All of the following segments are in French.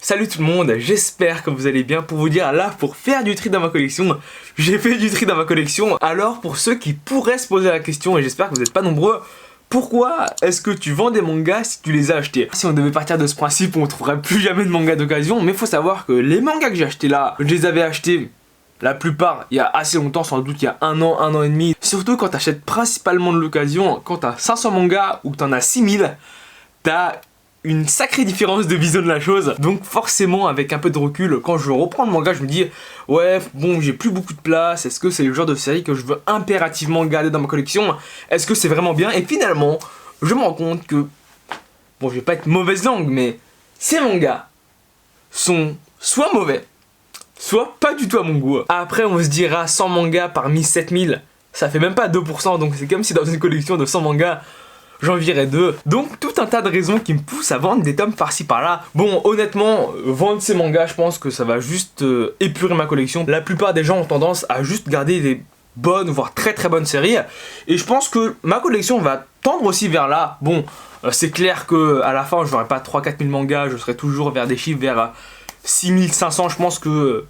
Salut tout le monde, j'espère que vous allez bien. Pour vous dire, là, pour faire du tri dans ma collection, j'ai fait du tri dans ma collection. Alors, pour ceux qui pourraient se poser la question, et j'espère que vous n'êtes pas nombreux, pourquoi est-ce que tu vends des mangas si tu les as achetés? Si on devait partir de ce principe, on trouverait plus jamais de mangas d'occasion, mais faut savoir que les mangas que j'ai achetés là, je les avais achetés la plupart il y a assez longtemps, sans doute il y a un an et demi. Surtout quand tu achètes principalement de l'occasion, quand tu as 500 mangas ou que tu en as 6000, t'as une sacrée différence de vision de la chose. Donc forcément, avec un peu de recul, quand je reprends le manga, je me dis ouais, bon, j'ai plus beaucoup de place. Est-ce que c'est le genre de série que je veux impérativement garder dans ma collection? Est-ce que c'est vraiment bien? Et finalement, je me rends compte que, bon, je vais pas être mauvaise langue, mais ces mangas sont soit mauvais, soit pas du tout à mon goût. Après, on se dira 100 mangas parmi 7000, ça fait même pas 2%, donc c'est comme si dans une collection de 100 mangas, j'en virais 2. Donc tout un tas de raisons qui me poussent à vendre des tomes par-ci par-là. Bon, honnêtement, vendre ces mangas, je pense que ça va juste épurer ma collection. La plupart des gens ont tendance à juste garder des bonnes, voire très très bonnes séries. Et je pense que ma collection va tendre aussi vers là. Bon, c'est clair que à la fin, je n'aurai pas 3-4 000 mangas, je serai toujours vers des chiffres vers 6500. Je pense que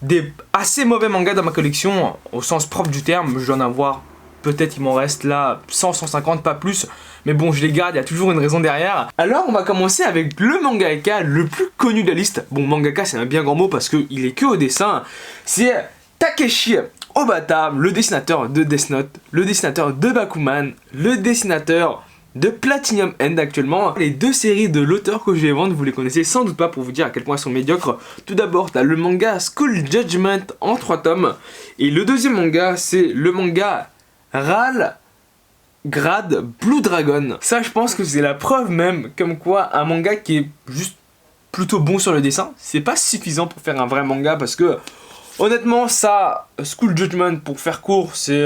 des assez mauvais mangas dans ma collection, au sens propre du terme, je dois en avoir. Peut-être il m'en reste là 100, 150, pas plus. Mais bon, je les garde, il y a toujours une raison derrière. Alors, on va commencer avec le mangaka le plus connu de la liste. Bon, mangaka, c'est un bien grand mot parce qu'il est que au dessin. C'est Takeshi Obata, le dessinateur de Death Note, le dessinateur de Bakuman, le dessinateur de Platinum End actuellement. Les deux séries de l'auteur que je vais vendre, vous les connaissez sans doute pas pour vous dire à quel point elles sont médiocres. Tout d'abord, t'as le manga School Judgment en 3 tomes. Et le deuxième manga, c'est le manga Ral Grade Blue Dragon. Ça, je pense que c'est la preuve même comme quoi un manga qui est juste plutôt bon sur le dessin, c'est pas suffisant pour faire un vrai manga parce que honnêtement, ça, School Judgment, pour faire court, c'est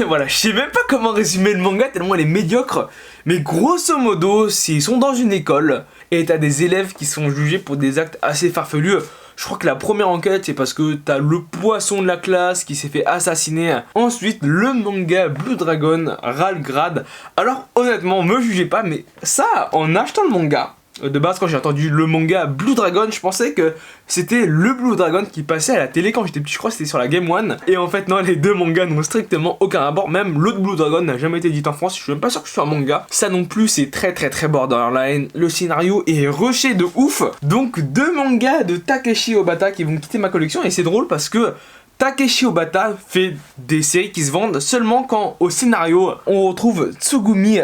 voilà, je sais même pas comment résumer le manga tellement elle est médiocre. Mais grosso modo, ils sont dans une école et t'as des élèves qui sont jugés pour des actes assez farfelus. Je crois que la première enquête, c'est parce que t'as le poisson de la classe qui s'est fait assassiner. Ensuite, le manga Blue Dragon, Ralgrad. Alors, honnêtement, me jugez pas, mais ça, en achetant le manga, de base, quand j'ai entendu le manga Blue Dragon, je pensais que c'était le Blue Dragon qui passait à la télé quand j'étais petit. Je crois que c'était sur la Game One. Et en fait, non, les deux mangas n'ont strictement aucun rapport. Même l'autre Blue Dragon n'a jamais été dit en France. Je suis même pas sûr que ce soit un manga. Ça non plus, c'est très borderline. Le scénario est rushé de ouf. Donc, deux mangas de Takeshi Obata qui vont quitter ma collection. Et c'est drôle parce que Takeshi Obata fait des séries qui se vendent seulement quand au scénario on retrouve Tsugumi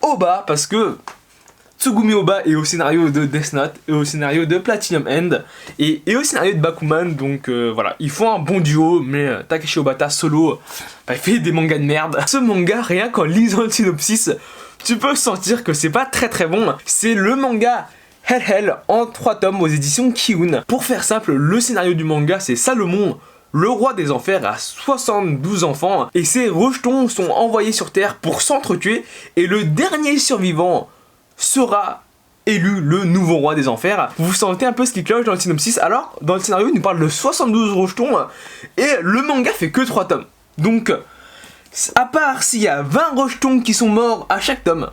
Oba, parce que Tsugumi Oba est au scénario de Death Note et au scénario de Platinum End et au scénario de Bakuman. Donc voilà, ils font un bon duo, mais Takeshi Obata solo, il fait des mangas de merde. Ce manga, rien qu'en lisant le synopsis, tu peux sentir que c'est pas très bon. C'est le manga Hell en 3 tomes aux éditions Kiun. Pour faire simple, le scénario du manga, c'est Salomon, le roi des enfers, a 72 enfants et ses rejetons sont envoyés sur Terre pour s'entretuer et le dernier survivant sera élu le nouveau roi des enfers. Vous sentez un peu ce qui cloche dans le synopsis. Alors, dans le scénario, il nous parle de 72 rejetons et le manga fait que 3 tomes. Donc, à part s'il y a 20 rejetons qui sont morts à chaque tome,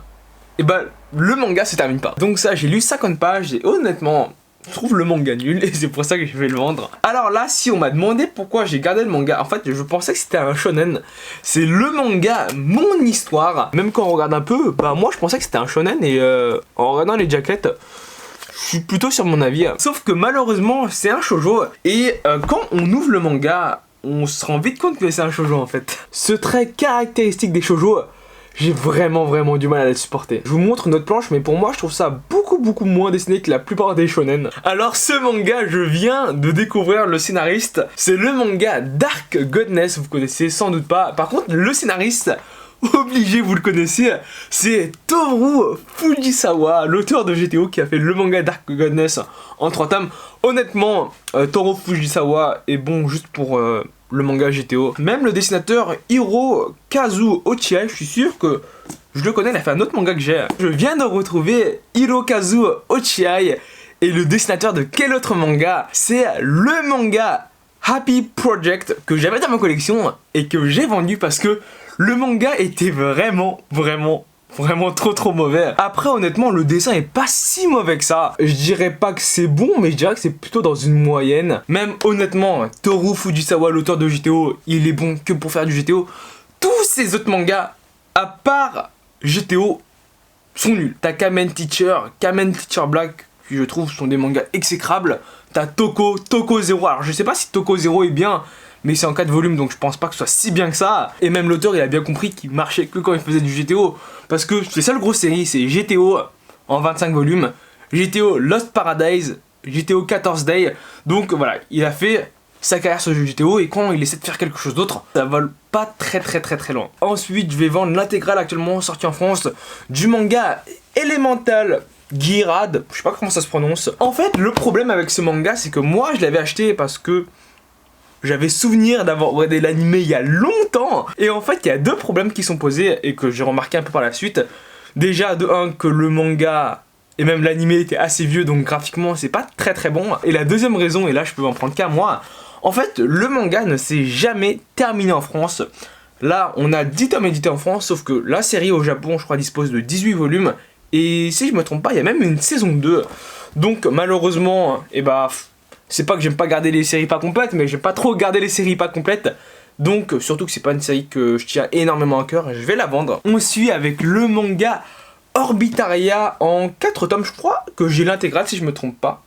et ben le manga se termine pas. Donc ça, j'ai lu 50 pages et honnêtement, je trouve le manga nul et c'est pour ça que je vais le vendre. Alors là, si on m'a demandé pourquoi j'ai gardé le manga, en fait, je pensais que c'était un shonen. C'est le manga Mon Histoire. Même quand on regarde un peu, bah moi je pensais que c'était un shonen et en regardant les jaquettes, je suis plutôt sur mon avis. Sauf que malheureusement, c'est un shoujo et quand on ouvre le manga, on se rend vite compte que c'est un shoujo en fait. Ce trait caractéristique des shoujo, j'ai vraiment du mal à les supporter. Je vous montre notre planche, mais pour moi, je trouve ça beaucoup moins dessiné que la plupart des shonen. Alors, ce manga, je viens de découvrir le scénariste. C'est le manga Dark Godness, vous connaissez sans doute pas. Par contre, le scénariste, obligé, vous le connaissez, c'est Toru Fujisawa, l'auteur de GTO, qui a fait le manga Dark Godness en 3 tomes. Honnêtement, Toru Fujisawa est bon juste pour le manga GTO. Même le dessinateur Hirokazu Ochiai, je suis sûr que je le connais, il a fait un autre manga que j'ai. Je viens de retrouver Hirokazu Ochiai et le dessinateur de quel autre manga? C'est le manga Happy Project que j'avais dans ma collection et que j'ai vendu parce que le manga était vraiment Vraiment trop mauvais. Après honnêtement le dessin est pas si mauvais que ça. Je dirais pas que c'est bon, mais je dirais que c'est plutôt dans une moyenne. Même honnêtement, Toru Fujisawa, l'auteur de GTO, il est bon que pour faire du GTO. Tous ces autres mangas, à part GTO, sont nuls. T'as Kamen Teacher Black, qui je trouve sont des mangas exécrables. T'as Toko Zero. Alors je sais pas si Toko Zero est bien, mais c'est en 4 volumes donc je pense pas que ce soit si bien que ça. Et même l'auteur il a bien compris qu'il marchait que quand il faisait du GTO. Parce que c'est ça le gros série, c'est GTO en 25 volumes, GTO Lost Paradise, GTO 14 Day. Donc voilà, il a fait sa carrière sur le jeu GTO et quand il essaie de faire quelque chose d'autre, ça vole pas très loin. Ensuite je vais vendre l'intégrale actuellement sortie en France du manga Elemental Guirad, je sais pas comment ça se prononce. En fait le problème avec ce manga c'est que moi je l'avais acheté parce que j'avais souvenir d'avoir regardé l'anime il y a longtemps. Et en fait il y a deux problèmes qui sont posés et que j'ai remarqué un peu par la suite. Déjà de un que le manga et même l'anime était assez vieux donc graphiquement c'est pas très bon. Et la deuxième raison, et là je peux en prendre qu'à moi, en fait le manga ne s'est jamais terminé en France. Là on a 10 tomes édités en France, sauf que la série au Japon je crois dispose de 18 volumes. Et si je me trompe pas il y a même une saison 2. Donc malheureusement c'est pas que j'aime pas garder les séries pas complètes, mais j'aime pas trop garder les séries pas complètes. Donc, surtout que c'est pas une série que je tiens énormément à cœur, je vais la vendre. On suit avec le manga Orbitaria en 4 tomes, je crois que j'ai l'intégrale si je me trompe pas.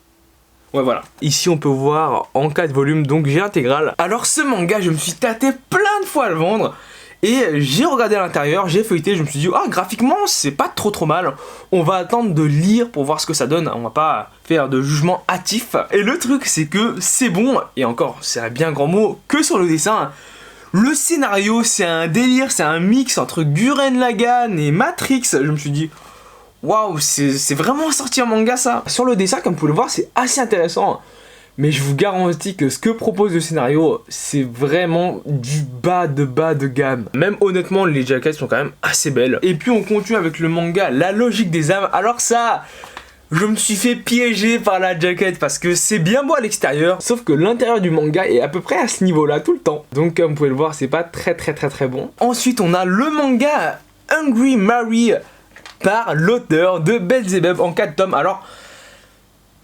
Ouais, voilà. Ici, on peut voir en 4 volumes, donc j'ai l'intégrale. Alors, ce manga, je me suis tâté plein de fois à le vendre. Et j'ai regardé à l'intérieur, j'ai feuilleté, je me suis dit ah graphiquement c'est pas trop mal. On va attendre de lire pour voir ce que ça donne, on va pas faire de jugement hâtif. Et le truc c'est que c'est bon, et encore c'est un bien grand mot, que sur le dessin. Le scénario c'est un délire, c'est un mix entre Gurren Lagann et Matrix. Je me suis dit waouh, c'est vraiment sorti en manga ça. Sur le dessin comme vous pouvez le voir c'est assez intéressant. Mais je vous garantis que ce que propose le scénario, c'est vraiment du bas de gamme. Même honnêtement, les jaquettes sont quand même assez belles. Et puis on continue avec le manga La Logique des âmes. Alors ça, je me suis fait piéger par la jaquette parce que c'est bien beau à l'extérieur. Sauf que l'intérieur du manga est à peu près à ce niveau-là tout le temps. Donc comme vous pouvez le voir, c'est pas très bon. Ensuite, on a le manga Hungry Mary par l'auteur de Belzebub en 4 tomes. Alors...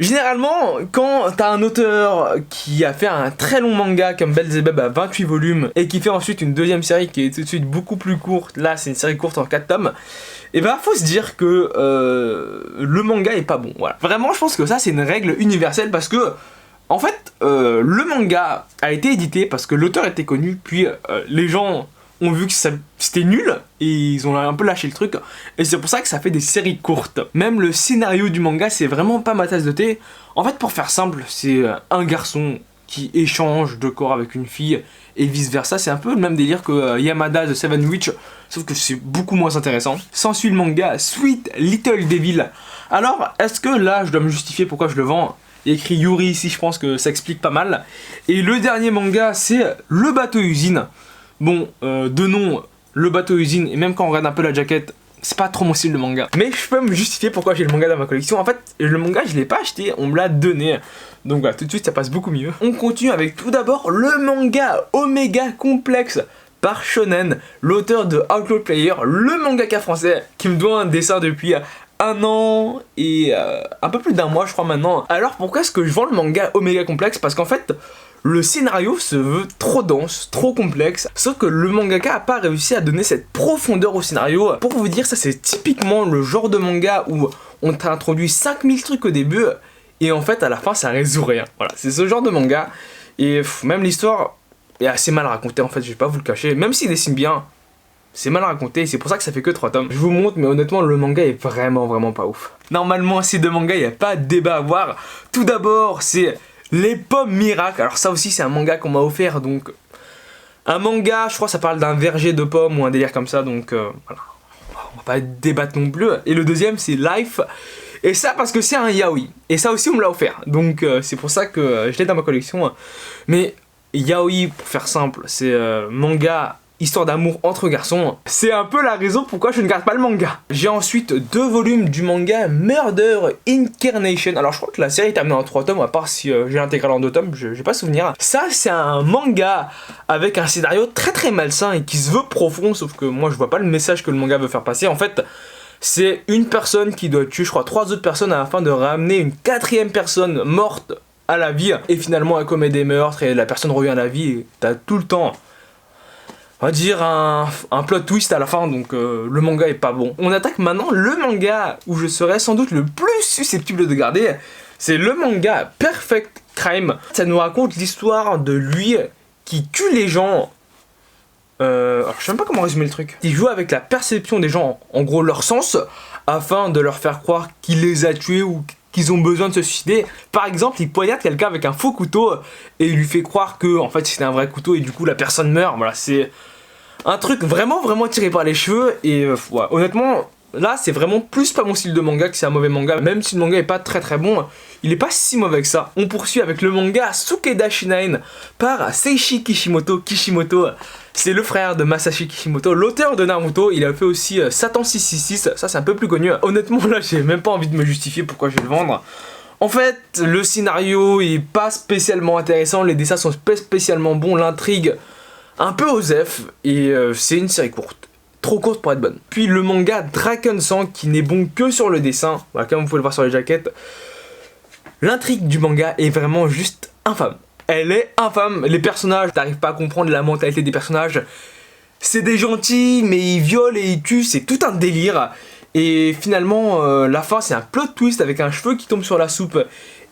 généralement, quand t'as un auteur qui a fait un très long manga comme Belzebub à 28 volumes et qui fait ensuite une deuxième série qui est tout de suite beaucoup plus courte, là c'est une série courte en 4 tomes, et faut se dire que le manga est pas bon, voilà. Vraiment je pense que ça c'est une règle universelle parce que en fait le manga a été édité parce que l'auteur était connu, puis les gens ont vu que c'était nul et ils ont un peu lâché le truc et c'est pour ça que ça fait des séries courtes. Même le scénario du manga c'est vraiment pas ma tasse de thé. En fait pour faire simple c'est un garçon qui échange de corps avec une fille et vice versa. C'est un peu le même délire que Yamada The Seven Witch, sauf que c'est beaucoup moins intéressant. S'ensuit le manga Sweet Little Devil. Alors est-ce que là je dois me justifier pourquoi je le vends? Il y a écrit Yuri ici, je pense que ça explique pas mal. Et le dernier manga c'est Le Bateau Usine. Bon, de nom, Le Bateau Usine, et même quand on regarde un peu la jaquette, c'est pas trop mon style de manga. Mais je peux me justifier pourquoi j'ai le manga dans ma collection. En fait, le manga, je l'ai pas acheté, on me l'a donné. Donc voilà, tout de suite, ça passe beaucoup mieux. On continue avec tout d'abord le manga Omega Complex par Shonen, l'auteur de Outlaw Player, le mangaka français qui me doit un dessin depuis 1 an et un peu plus d'1 mois, je crois maintenant. Alors pourquoi est-ce que je vends le manga Omega Complex? Parce qu'en fait... le scénario se veut trop dense, trop complexe, sauf que le mangaka a pas réussi à donner cette profondeur au scénario. Pour vous dire, ça c'est typiquement le genre de manga où on t'a introduit 5000 trucs au début et en fait à la fin ça résout rien. Voilà, c'est ce genre de manga et même l'histoire est assez mal racontée en fait, je vais pas vous le cacher, même s'il dessine bien. C'est mal raconté, c'est pour ça que ça fait que 3 tomes. Je vous montre, mais honnêtement, le manga est vraiment pas ouf. Normalement, ces deux mangas, il n'y a pas de débat à voir. Tout d'abord, c'est Les Pommes Miracles. Alors ça aussi, c'est un manga qu'on m'a offert, donc... un manga, je crois que ça parle d'un verger de pommes ou un délire comme ça, donc voilà. On va pas débattre non plus. Et le deuxième, c'est Life. Et ça, parce que c'est un yaoi. Et ça aussi, on me l'a offert. Donc c'est pour ça que je l'ai dans ma collection. Mais yaoi, pour faire simple, c'est manga histoire d'amour entre garçons. C'est un peu la raison pourquoi je ne garde pas le manga. J'ai ensuite 2 volumes du manga Murder Incarnation. Alors je crois que la série est terminée en 3 tomes, à part si j'ai l'intégrale en 2 tomes, j'ai pas souvenir. Ça c'est un manga avec un scénario très malsain et qui se veut profond, sauf que moi je vois pas le message que le manga veut faire passer. En fait, c'est une personne qui doit tuer, je crois, 3 autres personnes afin de ramener une 4e personne morte à la vie. Et finalement elle commet des meurtres et la personne revient à la vie et t'as tout le temps, on va dire, un plot twist à la fin, donc le manga est pas bon. On attaque maintenant le manga où je serais sans doute le plus susceptible de garder. C'est le manga Perfect Crime. Ça nous raconte l'histoire de lui qui tue les gens. Alors je sais même pas comment résumer le truc. Il joue avec la perception des gens, en gros leur sens, afin de leur faire croire qu'il les a tués ou qu'ils ont besoin de se suicider. Par exemple, il poignarde quelqu'un avec un faux couteau et il lui fait croire que en fait c'était un vrai couteau et du coup la personne meurt. Voilà, c'est un truc vraiment tiré par les cheveux et ouais, honnêtement là c'est vraiment plus pas mon style de manga que c'est un mauvais manga. Même si le manga est pas très bon, il est pas si mauvais que ça. On poursuit avec le manga Sukeda Shinaen par Seishi Kishimoto. C'est le frère de Masashi Kishimoto, l'auteur de Naruto. Il a fait aussi Satan 666, ça c'est un peu plus connu. Honnêtement là j'ai même pas envie de me justifier pourquoi je vais le vendre. En fait le scénario est pas spécialement intéressant, les dessins sont pas spécialement bons, l'intrigue un peu osef et c'est une série courte. Trop courte pour être bonne. Puis le manga Dragon-san qui n'est bon que sur le dessin, voilà, comme vous pouvez le voir sur les jaquettes. L'intrigue du manga est vraiment juste infâme. Elle est infâme, les personnages, t'arrives pas à comprendre la mentalité des personnages. C'est des gentils, mais ils violent et ils tuent, c'est tout un délire. Et finalement, la fin c'est un plot twist avec un cheveu qui tombe sur la soupe.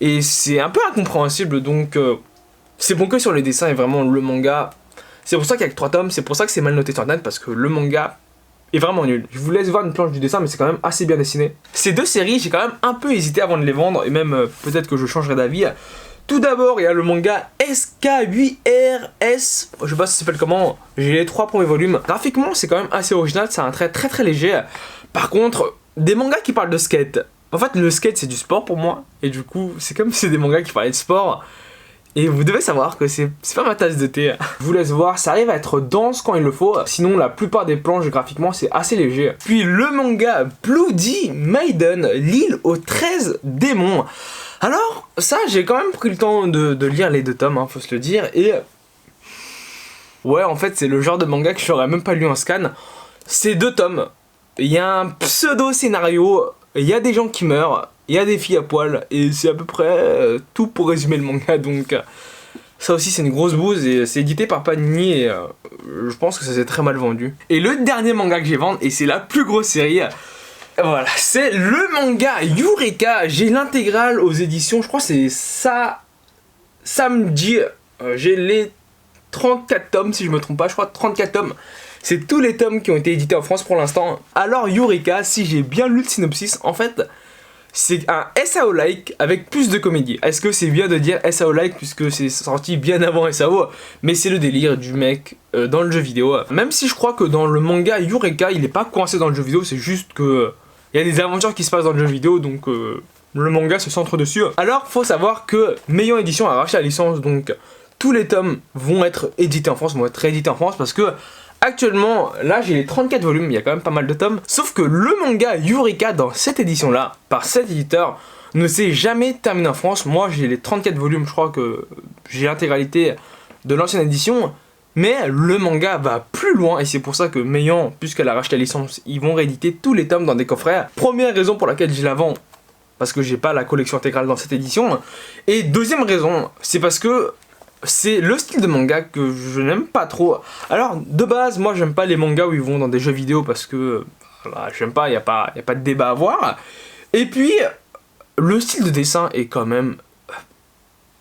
Et c'est un peu incompréhensible, donc c'est bon que sur les dessins et vraiment le manga. C'est pour ça qu'il y a que 3 tomes, c'est pour ça que c'est mal noté sur net, parce que le manga est vraiment nul. Je vous laisse voir une planche du dessin, mais c'est quand même assez bien dessiné. Ces 2 séries, j'ai quand même un peu hésité avant de les vendre, et même peut-être que je changerai d'avis. Tout d'abord, il y a le manga SK8RS, je sais pas si ça s'appelle comment, j'ai les 3 premiers volumes. Graphiquement, c'est quand même assez original, c'est un trait très léger. Par contre, des mangas qui parlent de skate. En fait, le skate, c'est du sport pour moi, et du coup, c'est comme si c'est des mangas qui parlaient de sport. Et vous devez savoir que c'est pas ma tasse de thé. Je vous laisse voir, ça arrive à être dense quand il le faut. Sinon, la plupart des planches graphiquement, c'est assez léger. Puis le manga Bloody Maiden, l'île aux 13 démons. Alors, ça, j'ai quand même pris le temps de lire les 2 tomes, hein, faut se le dire. Et ouais, en fait, c'est le genre de manga que j'aurais même pas lu en scan. C'est 2 tomes. Il y a un pseudo-scénario, il y a des gens qui meurent. Il y a des filles à poil et c'est à peu près tout pour résumer le manga, donc ça aussi c'est une grosse bouse et c'est édité par Panini et je pense que ça s'est très mal vendu. Et le dernier manga que j'ai vendu, et c'est la plus grosse série, voilà, c'est le manga Eureka. J'ai l'intégrale aux éditions, je crois que c'est ça, samedi, j'ai les 34 tomes si je me trompe pas, je crois 34 tomes. C'est tous les tomes qui ont été édités en France pour l'instant. Alors Eureka, si j'ai bien lu le synopsis, en fait c'est un SAO-like avec plus de comédie. Est-ce que c'est bien de dire SAO-like puisque c'est sorti bien avant SAO? Mais c'est le délire du mec dans le jeu vidéo. Même si je crois que dans le manga Eureka, il est pas coincé dans le jeu vidéo, c'est juste que il y a des aventures qui se passent dans le jeu vidéo, donc le manga se centre dessus. Alors, faut savoir que Meillon Édition a racheté la licence, donc tous les tomes vont être édités en France, vont être réédités en France parce que actuellement, là j'ai les 34 volumes, il y a quand même pas mal de tomes. Sauf que le manga Eureka dans cette édition là, par cet éditeur, ne s'est jamais terminé en France. Moi j'ai les 34 volumes, je crois que j'ai l'intégralité de l'ancienne édition. Mais le manga va plus loin et c'est pour ça que Meillon, puisqu'elle a racheté la licence, ils vont rééditer tous les tomes dans des coffrets. Première raison pour laquelle je la vends, parce que j'ai pas la collection intégrale dans cette édition. Et deuxième raison, c'est parce que c'est le style de manga que je n'aime pas trop. Alors de base, moi j'aime pas les mangas où ils vont dans des jeux vidéo parce que voilà, j'aime pas, y a pas de débat à avoir. Et puis le style de dessin est quand même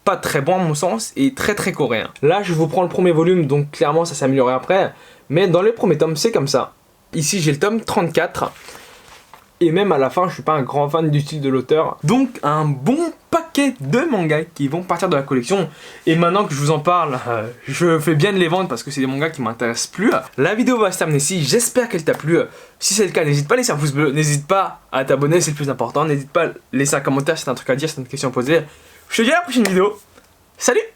pas très bon à mon sens et très coréen. Là je vous prends le premier volume, donc clairement ça s'est amélioré après, mais dans les premiers tomes c'est comme ça. Ici j'ai le tome 34 et même à la fin je suis pas un grand fan du style de l'auteur. Donc un bon paquet de mangas qui vont partir de la collection. Et maintenant que je vous en parle, je fais bien de les vendre parce que c'est des mangas qui m'intéressent plus. La vidéo va se terminer ici, j'espère qu'elle t'a plu. Si c'est le cas, n'hésite pas à laisser un pouce bleu, n'hésite pas à t'abonner, c'est le plus important. N'hésite pas à laisser un commentaire si t'as un truc à dire, si t'as une question à poser. Je te dis à la prochaine vidéo. Salut!